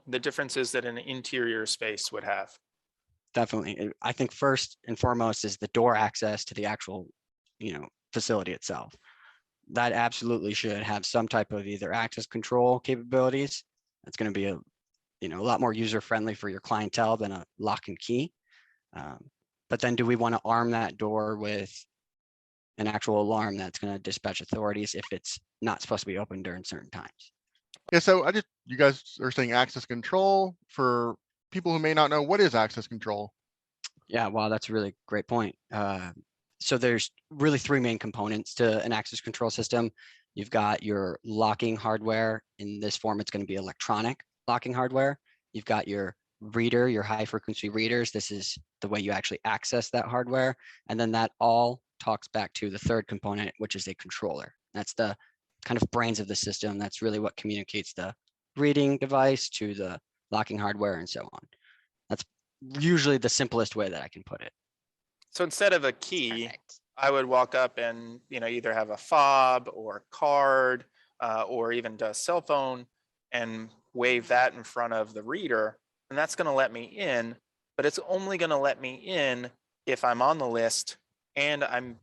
the differences that an interior space would have. Definitely. I think first and foremost is the door access to the actual, you know, facility itself. That absolutely should have some type of either access control capabilities. That's going to be a lot more user friendly for your clientele than a lock and key. But then do we want to arm that door with an actual alarm that's going to dispatch authorities if it's not supposed to be open during certain times? Yeah, so you guys are saying access control. For people who may not know, what is access control? Yeah, wow, that's a really great point. So there's really three main components to an access control system. You've got your locking hardware. In this form, it's going to be electronic locking hardware. You've got your reader, your high frequency readers. This is the way you actually access that hardware. And then that all talks back to the third component, which is a controller. That's the kind of brains of the system. That's really what communicates the reading device to the locking hardware and so on. That's usually the simplest way that I can put it. So instead of a key, Perfect. I would walk up and, either have a fob or a card or even a cell phone and wave that in front of the reader, and that's going to let me in. But it's only going to let me in if I'm on the list and I'm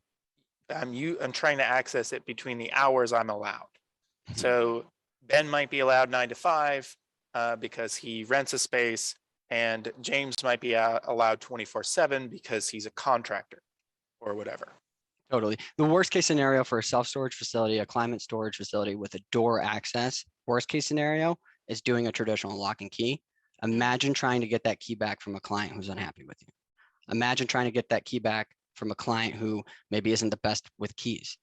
trying to access it between the hours I'm allowed. So Ben might be allowed 9 to 5 because he rents a space, and James might be allowed 24/7 because he's a contractor or whatever. Totally. The worst case scenario for a self-storage facility, a climate storage facility with a door access, worst case scenario is doing a traditional lock and key. Imagine trying to get that key back from a client who's unhappy with you. Imagine trying to get that key back from a client who maybe isn't the best with keys.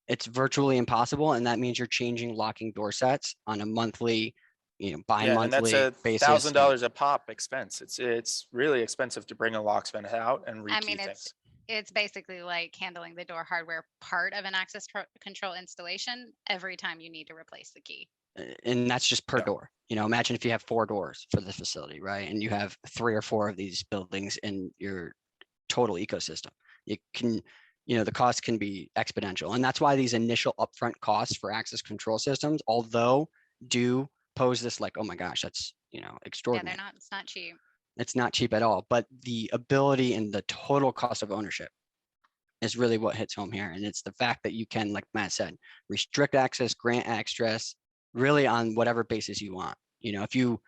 It's virtually impossible, and that means you're changing locking door sets on a monthly, Yeah, and that's bi-monthly basis. $1,000 a pop expense. It's really expensive to bring a locksmith out and I rekey mean, things. it's basically like handling the door hardware part of an access control installation every time you need to replace the key. And that's just per Yeah. door. Imagine if you have 4 doors for the facility, right? And you have 3 or 4 of these buildings in your total ecosystem. It can, the cost can be exponential. And that's why these initial upfront costs for access control systems, although do pose this like, oh my gosh, that's, Yeah, extraordinary. it's not cheap. It's not cheap at all, but the ability and the total cost of ownership is really what hits home here. And it's the fact that you can, like Matt said, restrict access, grant access, really on whatever basis you want. If you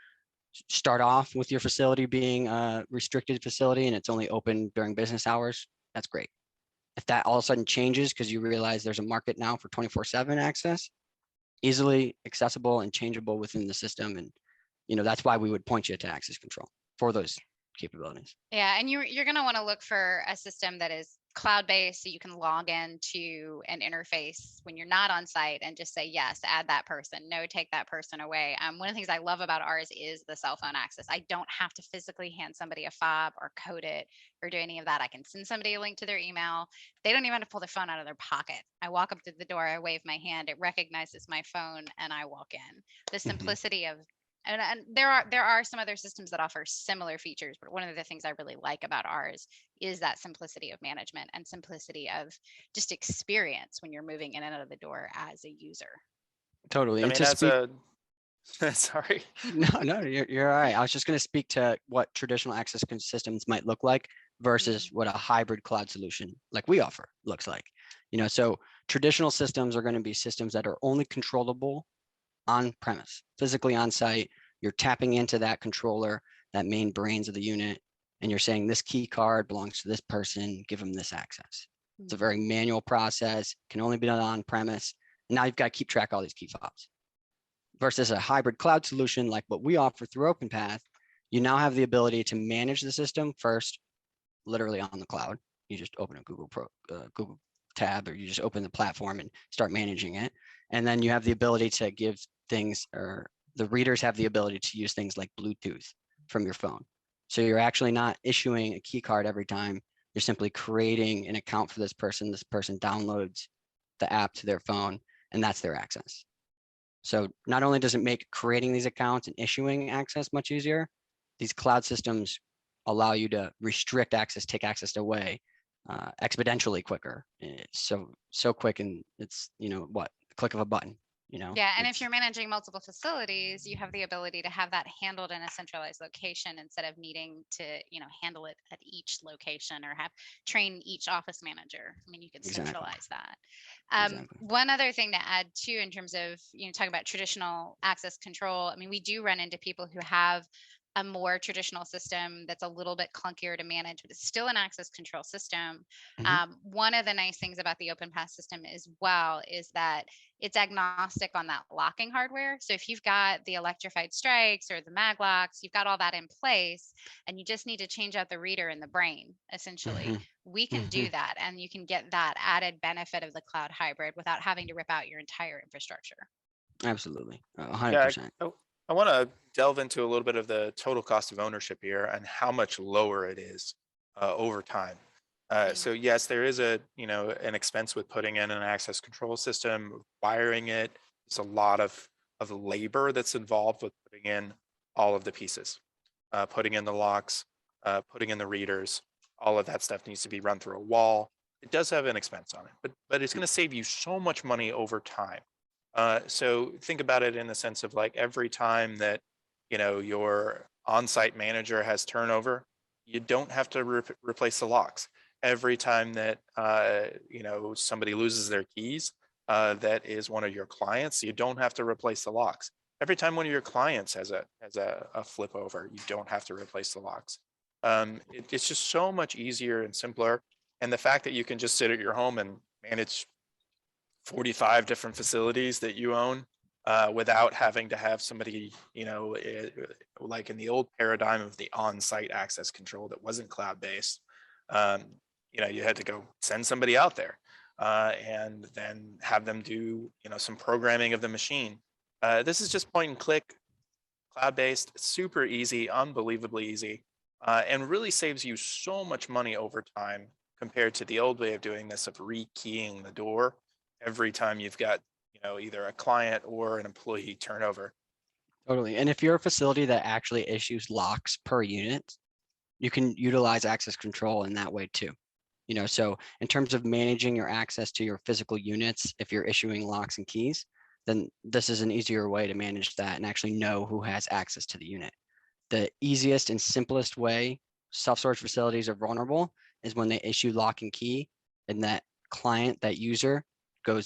start off with your facility being a restricted facility and it's only open during business hours, that's great. If that all of a sudden changes because you realize there's a market now for 24/7 access, easily accessible and changeable within the system. And, that's why we would point you to access control for those capabilities. Yeah, and you're going to want to look for a system that is cloud-based, so you can log into an interface when you're not on site and just say, yes, add that person, no, take that person away. One of the things I love about ours is the cell phone access. I don't have to physically hand somebody a fob or code it or do any of that. I can send somebody a link to their email. They don't even have to pull their phone out of their pocket. I walk up to the door, I wave my hand, it recognizes my phone, and I walk in. The simplicity of and there are some other systems that offer similar features, but one of the things I really like about ours is that simplicity of management and simplicity of just experience when you're moving in and out of the door as a user. Totally. I And mean, to speak, sorry. no, you're all right. I was just going to speak to what traditional access systems might look like versus what a hybrid cloud solution like we offer looks like. So traditional systems are going to be systems that are only controllable on premise, physically on site. You're tapping into that controller, that main brains of the unit, and you're saying this key card belongs to this person, give them this access. It's a very manual process, can only be done on premise. And now you've got to keep track of all these key fobs. Versus a hybrid cloud solution like what we offer through OpenPath, you now have the ability to manage the system first, literally on the cloud. You just open a Google tab, or you just open the platform and start managing it. And then you have the ability to give things, or the readers have the ability to use things like Bluetooth from your phone. So you're actually not issuing a key card every time. You're simply creating an account for this person. This person downloads the app to their phone, and that's their access. So not only does it make creating these accounts and issuing access much easier, these cloud systems allow you to restrict access, take access away exponentially quicker. It's so quick, and it's the click of a button. Yeah, and if you're managing multiple facilities, you have the ability to have that handled in a centralized location instead of needing to handle it at each location or train each office manager. I mean, you could centralize that. Exactly. One other thing to add too, in terms of talking about traditional access control, I mean, we do run into people who have a more traditional system that's a little bit clunkier to manage, but it's still an access control system. One of the nice things about the OpenPath system as well is that it's agnostic on that locking hardware. So if you've got the electrified strikes or the mag locks, you've got all that in place, and you just need to change out the reader in the brain, essentially. We can do that, and you can get that added benefit of the cloud hybrid without having to rip out your entire infrastructure. Absolutely. 100%. I want to delve into a little bit of the total cost of ownership here and how much lower it is over time. So yes, there is an expense with putting in an access control system, wiring it. There's a lot of labor that's involved with putting in all of the pieces, putting in the locks, putting in the readers. All of that stuff needs to be run through a wall. It does have an expense on it, but it's going to save you so much money over time. So think about it in the sense of like every time that your on-site manager has turnover, you don't have to replace the locks. Every time that somebody loses their keys, that is one of your clients, you don't have to replace the locks. Every time one of your clients has a flip over, you don't have to replace the locks. It's just so much easier and simpler. And the fact that you can just sit at your home and manage 45 different facilities that you own without having to have somebody, like in the old paradigm of the on-site access control that wasn't cloud-based, you had to go send somebody out there and then have them do, some programming of the machine. This is just point and click, cloud-based, super easy, unbelievably easy, and really saves you so much money over time compared to the old way of doing this of rekeying the door every time you've got, either a client or an employee turnover. Totally. And if you're a facility that actually issues locks per unit, you can utilize access control in that way too. So in terms of managing your access to your physical units, if you're issuing locks and keys, then this is an easier way to manage that and actually know who has access to the unit. The easiest and simplest way self-storage facilities are vulnerable is when they issue lock and key, and that client, that user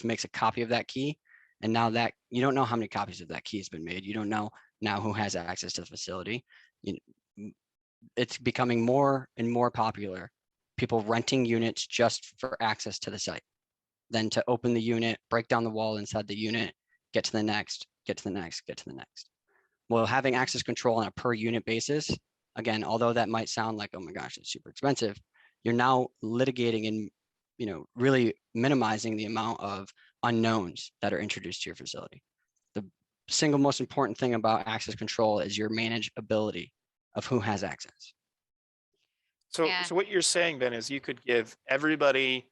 makes a copy of that key. And now that you don't know how many copies of that key has been made. You don't know now who has access to the facility. It's becoming more and more popular, people renting units just for access to the site, then to open the unit, break down the wall inside the unit, get to the next, get to the next, get to the next. Well, having access control on a per unit basis, again, although that might sound like, oh my gosh, it's super expensive, you're now litigating and really minimizing the amount of unknowns that are introduced to your facility. The single most important thing about access control is your manageability of who has access. So what you're saying then is you could give everybody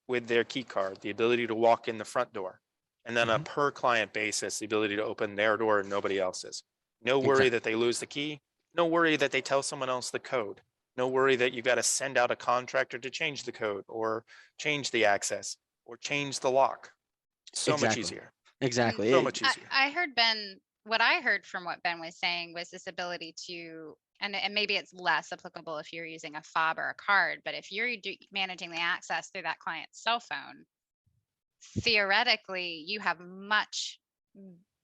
with their key card the ability to walk in the front door, and then a per client basis, the ability to open their door and nobody else's. No worry that they lose the key. No worry that they tell someone else the code. No worry that you got to send out a contractor to change the code or change the access or change the lock. So much easier. Exactly. So much easier. I heard Ben, what I heard from what Ben was saying was this ability to, and maybe it's less applicable if you're using a fob or a card, but if you're managing the access through that client's cell phone, theoretically, you have much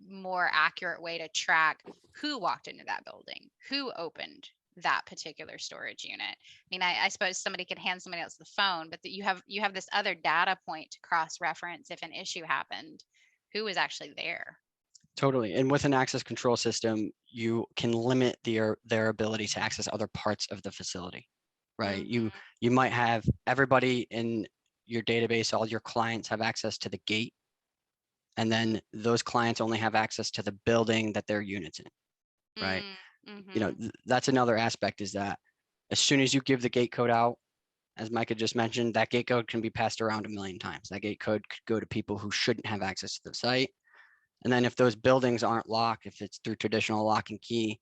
more accurate way to track who walked into that building, who opened that particular storage unit. I mean, I suppose somebody could hand somebody else the phone, but you have this other data point to cross-reference if an issue happened, who was actually there. Totally. And with an access control system, you can limit their ability to access other parts of the facility, right? You might have everybody in your database, all your clients have access to the gate, and then those clients only have access to the building that their unit's in, right? That's another aspect, is that as soon as you give the gate code out, as Micah just mentioned, that gate code can be passed around a million times. That gate code could go to people who shouldn't have access to the site. And then if those buildings aren't locked, if it's through traditional lock and key,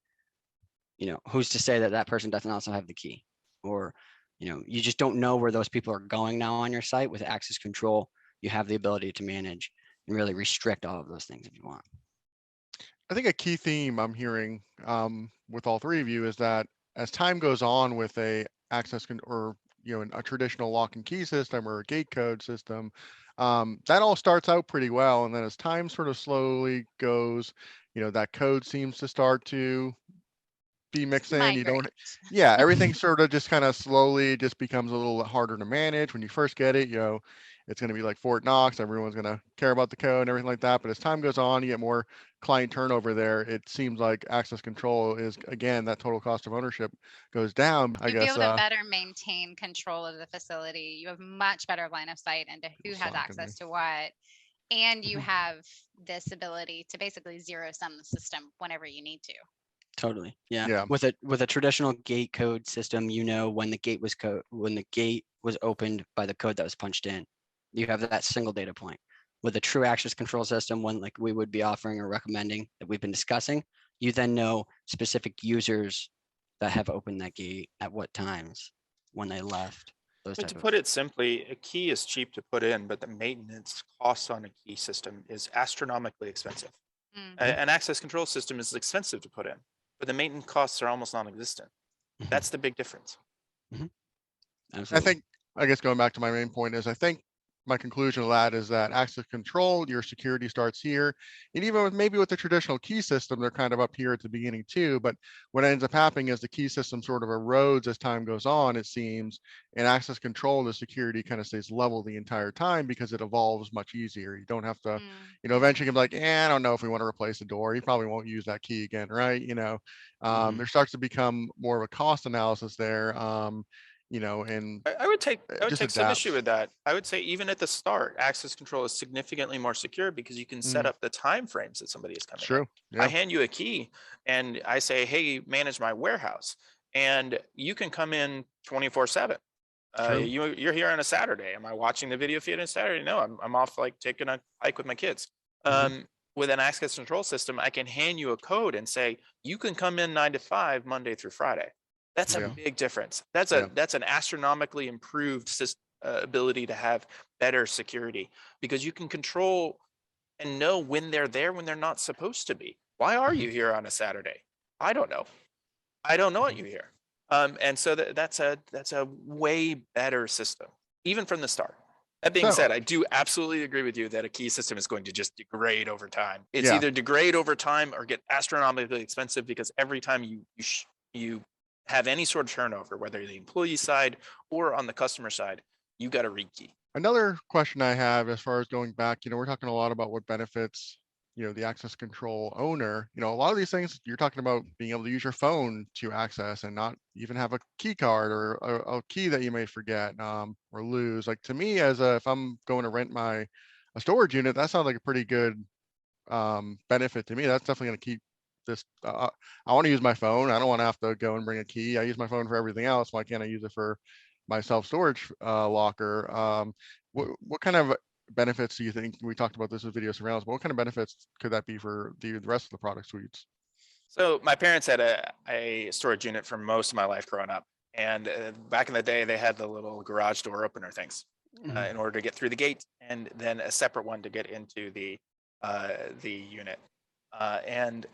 who's to say that that person doesn't also have the key? Or, you just don't know where those people are going now on your site. With access control, you have the ability to manage and really restrict all of those things if you want. I think a key theme I'm hearing with all three of you is that as time goes on with a a traditional lock and key system or a gate code system, that all starts out pretty well, and then as time sort of slowly goes, that code seems to start to be mixed in. You don't, everything sort of just kind of slowly just becomes a little harder to manage. When you first get it, it's going to be like Fort Knox. Everyone's going to care about the code and everything like that. But as time goes on, you get more client turnover there. It seems like access control is, again, that total cost of ownership goes down. You be able to better maintain control of the facility. You have much better line of sight into who has access to what. And you Mhm. have this ability to basically zero sum the system whenever you need to. Totally. Yeah. Yeah. With a traditional gate code system, when the gate was opened by the code that was punched in. You have that single data point. With a true access control system, one like we would be offering or recommending that we've been discussing, you then know specific users that have opened that gate at what times, when they left, those But to type of. put it simply, a key is cheap to put in, but the maintenance costs on a key system is astronomically expensive. Mm. An access control system is expensive to put in, but the maintenance costs are almost non-existent. Mhm. That's the big difference. I Absolutely. think, I guess going back to my main point is I think my conclusion of that is that access control, your security starts here. And even with maybe with the traditional key system, they're kind of up here at the beginning too. But what ends up happening is the key system sort of erodes as time goes on, it seems. And access control, the security kind of stays level the entire time because it evolves much easier. You don't have to, eventually you can be like, I don't know if we want to replace the door. You probably won't use that key again, right? Mhm. There starts to become more of a cost analysis there. And I would take just some issue adapts. with that. I would say even at the start, access control is significantly more secure because you can set Mm, up the time frames that somebody is it's coming in. true. I Yeah. hand you a key and I say, "Hey, manage my warehouse," and you can come in 24/7. It's true. You're here on a Saturday. Am I watching the video feed on Saturday? No, I'm off like taking a hike with my kids. Mhm. With an access control system, I can hand you a code and say you can come in 9 to 5 Monday through Friday. That's a Yeah. big difference. That's Yeah. an astronomically improved ability to have better security because you can control and know when they're there when they're not supposed to be. Why are Mhm. you here on a Saturday? I don't know. I don't know what Mhm. you here. And so that's a way better system, even from the start. That being So, said, I do absolutely agree with you that a key system is going to just degrade over time. It's yeah. either degrade over time or get astronomically expensive because every time you have any sort of turnover, whether the employee side or on the customer side, you got to rekey. Another question I have as far as going back, we're talking a lot about what benefits, the access control owner. A lot of these things you're talking about being able to use your phone to access and not even have a key card or a key that you may forget or lose. Like to me, if I'm going to rent a storage unit, that sounds like a pretty good benefit to me. That's definitely going to keep this. I want to use my phone. I don't want to have to go and bring a key. I use my phone for everything else. Why can't I use it for my self storage locker? What kind of benefits do you think? We talked about this with video surveillance, but what kind of benefits could that be for the rest of the product suites? So my parents had a storage unit for most of my life growing up, and back in the day, they had the little garage door opener things Mhm. in order to get through the gate, and then a separate one to get into the unit. And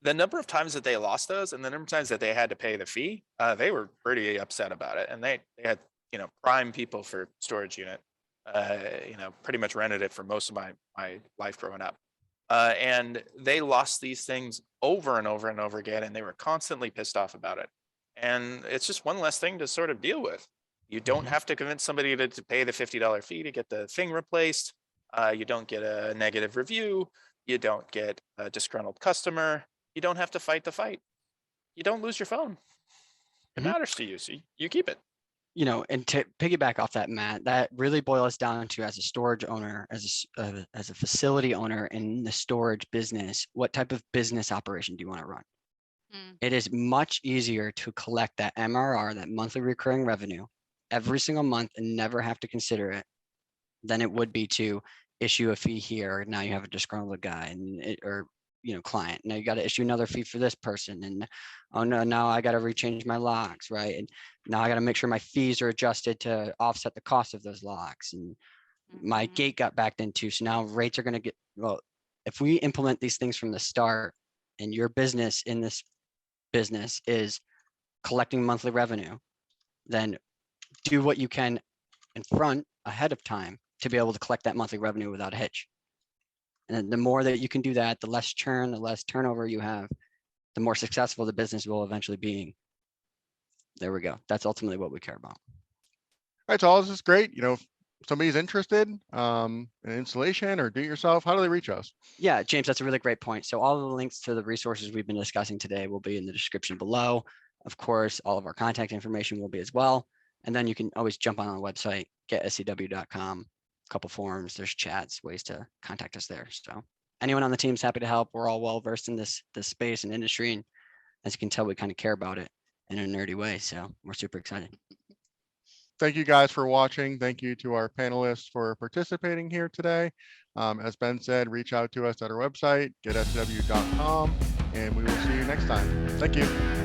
the number of times that they lost those, and the number of times that they had to pay the fee, they were pretty upset about it. And they had prime people for storage unit. Pretty much rented it for most of my life growing up. And they lost these things over and over and over again, and they were constantly pissed off about it. And it's just one less thing to sort of deal with. You don't Mhm. have to convince somebody to pay the $50 fee to get the thing replaced. You don't get a negative review. You don't get a disgruntled customer. You don't have to fight the fight. You don't lose your phone. It Mhm. matters to you, so you keep it. And to piggyback off that, Matt, that really boils down to as a storage owner, as a facility owner in the storage business, what type of business operation do you want to run? Mm. It is much easier to collect that MRR, that monthly recurring revenue, every single month and never have to consider it than it would be to issue a fee here. Now you have a disgruntled guy or client. Now you got to issue another fee for this person. And oh no, now I got to rechange my locks, right? And now I got to make sure my fees are adjusted to offset the cost of those locks. And my Mhm. gate got backed into. So now rates are going to get, well, if we implement these things from the start and your business in this business is collecting monthly revenue, then do what you can in front ahead of time to be able to collect that monthly revenue without a hitch. And the more that you can do that, the less churn, the less turnover you have, the more successful the business will eventually be. There we go. That's ultimately what we care about. All right, so all this is great. If somebody's interested in installation or do it yourself, how do they reach us? Yeah, James, that's a really great point. So all of the links to the resources we've been discussing today will be in the description below. Of course, all of our contact information will be as well. And then you can always jump on our website, getscw.com, couple forums, there's chats, ways to contact us there. So anyone on the team is happy to help. We're all well versed in this space and industry, and as you can tell, we kind of care about it in a nerdy way. So we're super excited. Thank you guys for watching. Thank you to our panelists for participating here today. As Ben said, reach out to us at our website, getsw.com, and we will see you next time. Thank you.